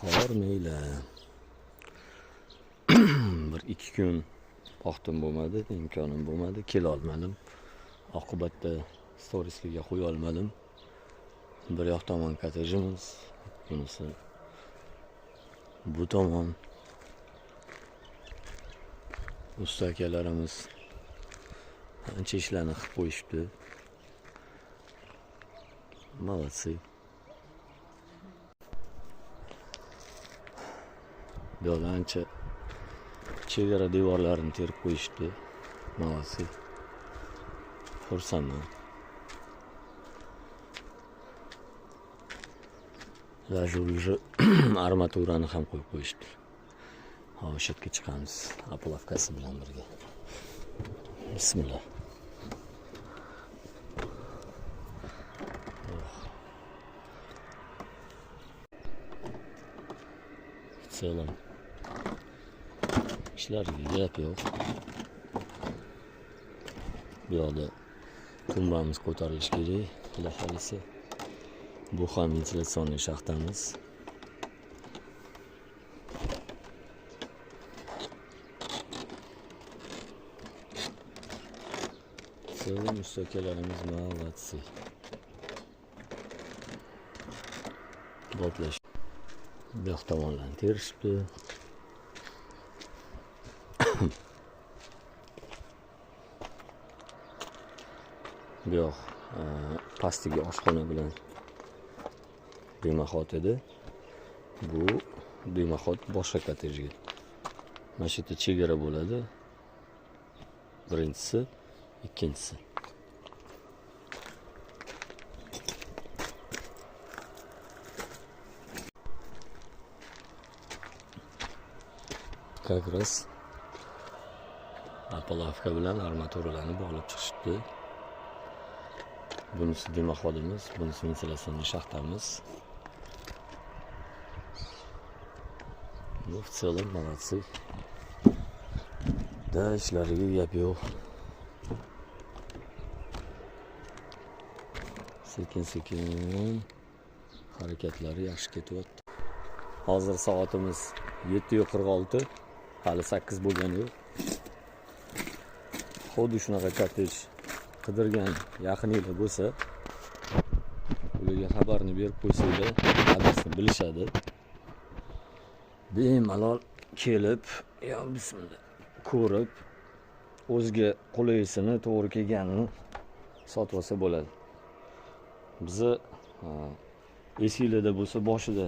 Hor mayli. Bir 2 kun vaqtim bo'lmadi, imkonim bo'lmadi, kela olmadim. Oqibatda storiesga qo'ya olmadim. Bir yoq tomon kottejimiz, bunisi bu tomon. Usta akalarimiz ancha ishlarni qilib qo'yishibdi. Молодцы. Bu ancha chegara devorlarini terib qo'yishdi. Молодцы. Xursandman. Даже уже armaturani ham qo'yib qo'yishdi. Hop, o'sha yerga chiqamiz. Apolovkasi bilan birga. Bismillah. В целом ishlarga gap yo'q. Bu yoqda tumbamiz ko'tarilishi kerak. Xudo xolisa. Bu ham ventilyatsionni shaxtamiz. Sevim ustakalarimiz молодцы. Dodlash. Bu yoq tomonlarni terishibdi. Bu yoq pastiga oshxona bilan demaxot edi. Bu demaxot boshqa kottejga. Mana shu yerda chegara bo'ladi. Birinchisi, ikkinchisi. Как раз apolovka bilan armaturalarni bog'lab chiqishibdi. Bunisi demaxodimiz, bunisi ventilyatsionni shaxtamiz. Bu в целом молодцы. Da ishlariga gap yo'q. Sekin-sekin harakatlari yaxshi ketyapti. Hozir soatimiz 7:46. Hali 8 bo'lgani yo'q. Xuddi shunaqa kottej qidirgan yaqininglar bo'lsa, ularga xabarni berib qo'ysanglar, adresini bilishadi. Bemalol kelib, yo bismillah, ko'rib, o'ziga qulaysini, to'g'ri kelganini sotib olsa bo'ladi. Bizni esinglarda bo'lsa, boshida